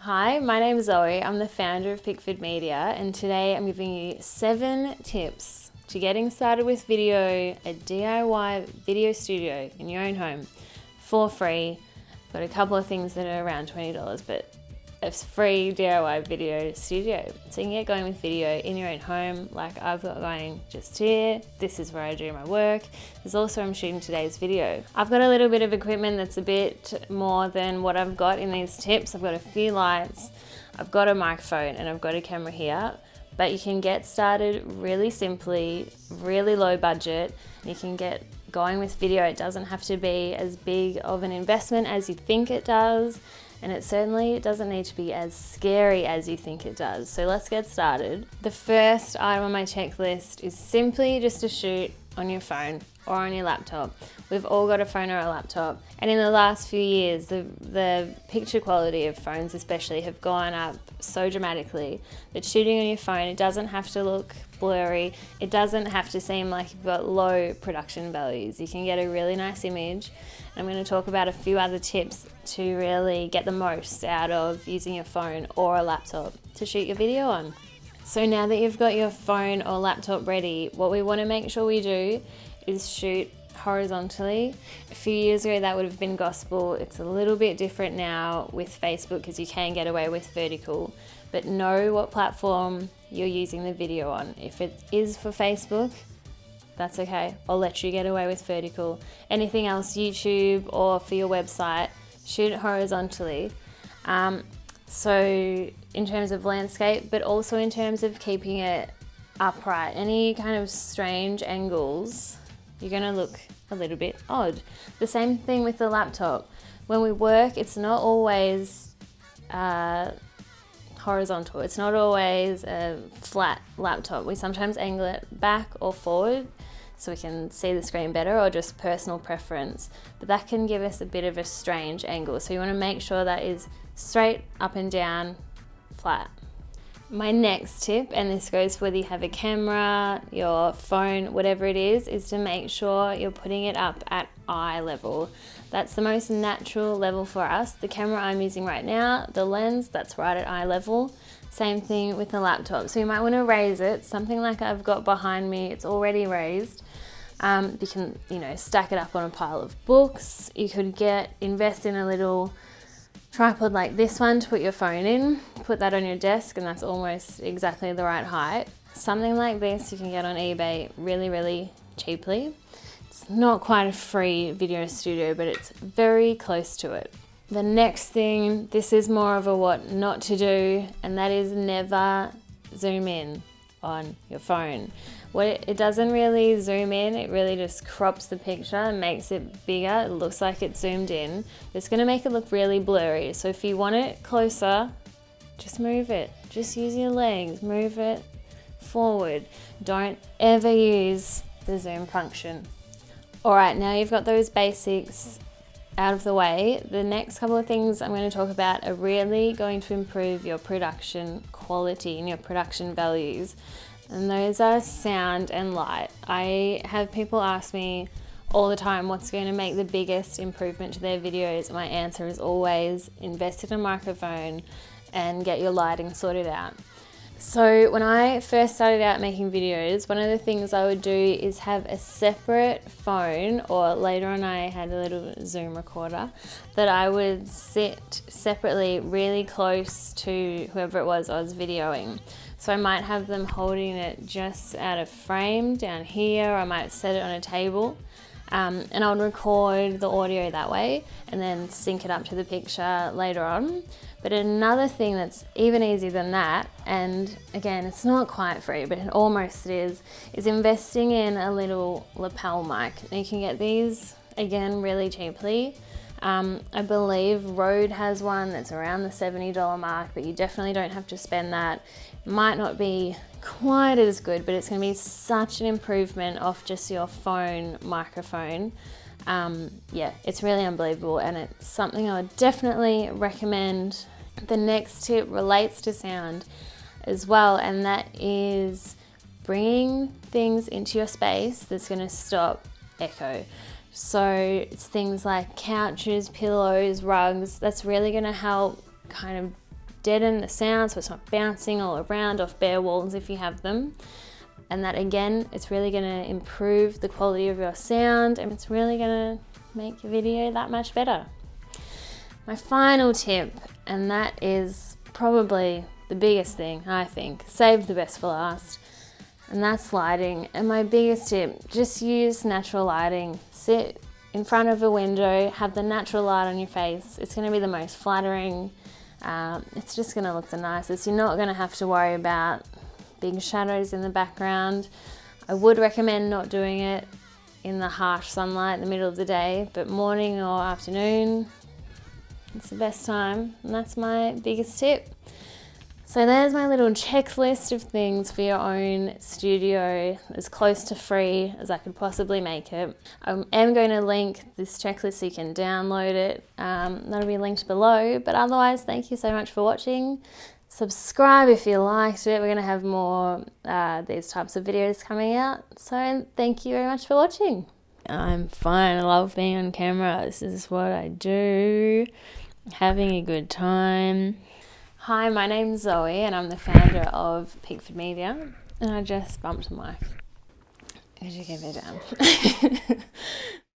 Hi, my name is Zoe. I'm the founder of Pickford Media, and today I'm giving you 7 tips to getting started with video, a DIY video studio in your own home for free. Got a couple of things that are around $20, but a free DIY video studio. So you can get going with video in your own home, like I've got going just here. This is where I do my work. There's also I'm shooting today's video. I've got a little bit of equipment that's a bit more than what I've got in these tips. I've got a few lights, I've got a microphone, and I've got a camera here. But you can get started really simply, really low budget. You can get going with video. It doesn't have to be as big of an investment as you think it does. And it certainly doesn't need to be as scary as you think it does. So let's get started. The first item on my checklist is simply just to shoot on your phone or on your laptop. We've all got a phone or a laptop. And in the last few years, the picture quality of phones especially have gone up so dramatically that shooting on your phone, it doesn't have to look blurry. It doesn't have to seem like you've got low production values. You can get a really nice image. I'm going to talk about a few other tips to really get the most out of using your phone or a laptop to shoot your video on. So now that you've got your phone or laptop ready, what we want to make sure we do is shoot horizontally. A few years ago that would have been gospel. It's a little bit different now with Facebook because you can get away with vertical, but know what platform you're using the video on. If it is for Facebook, that's okay. I'll let you get away with vertical. Anything else, YouTube or for your website, shoot it horizontally. So in terms of landscape, but also in terms of keeping it upright. Any kind of strange angles, you're going to look a little bit odd. The same thing with the laptop. When we work, it's not always horizontal. It's not always a flat laptop. We sometimes angle it back or forward so we can see the screen better, or just personal preference. But that can give us a bit of a strange angle. So you want to make sure that is straight, up and down, flat. My next tip, and this goes for whether you have a camera, your phone, whatever it is to make sure you're putting it up at eye level. That's the most natural level for us. The camera I'm using right now, the lens, that's right at eye level. Same thing with the laptop. So you might want to raise it, something like I've got behind me, it's already raised. You can, stack it up on a pile of books. You could invest in a little tripod like this one to put your phone in, put that on your desk, and that's almost exactly the right height. Something like this you can get on eBay really, really cheaply. It's not quite a free video studio, but it's very close to it. The next thing, this is more of a what not to do, and that is never zoom in on your phone. It doesn't really zoom in, it really just crops the picture and makes it bigger. It looks like it's zoomed in. It's going to make it look really blurry. So if you want it closer, just move it. Just use your legs, move it forward. Don't ever use the zoom function. All right, now you've got those basics out of the way. The next couple of things I'm going to talk about are really going to improve your production quality and your production values. And those are sound and light. I have people ask me all the time what's going to make the biggest improvement to their videos. My answer is always invest in a microphone and get your lighting sorted out. So when I first started out making videos, one of the things I would do is have a separate phone, or later on I had a little Zoom recorder that I would sit separately really close to whoever it was I was videoing. So I might have them holding it just out of frame down here, or I might set it on a table, and I would record the audio that way and then sync it up to the picture later on. But another thing that's even easier than that, and again, it's not quite free, but it almost is investing in a little lapel mic. And you can get these, again, really cheaply. I believe Rode has one that's around the $70 mark, but you definitely don't have to spend that. It might not be quite as good, but it's going to be such an improvement off just your phone microphone. It's really unbelievable, and it's something I would definitely recommend. The next tip relates to sound as well, and that is bringing things into your space that's going to stop echo. So it's things like couches, pillows, rugs. That's really going to help kind of deaden the sound so it's not bouncing all around off bare walls if you have them. And that again, it's really going to improve the quality of your sound, and it's really going to make your video that much better. My final tip, and that is probably the biggest thing, I think, save the best for last, and that's lighting. And my biggest tip, just use natural lighting. Sit in front of a window, have the natural light on your face. It's going to be the most flattering. It's just going to look the nicest. You're not going to have to worry about big shadows in the background. I would recommend not doing it in the harsh sunlight in the middle of the day, but morning or afternoon, it's the best time, and that's my biggest tip. So there's my little checklist of things for your own studio, as close to free as I could possibly make it. I am going to link this checklist so you can download it. That'll be linked below, but otherwise, thank you so much for watching. Subscribe if you liked it. We're going to have more these types of videos coming out. So thank you very much for watching. I'm fine. I love being on camera. This is what I do. Having a good time. Hi, my name's Zoe and I'm the founder of Pickford Media. And I just bumped the mic. Could you give it down?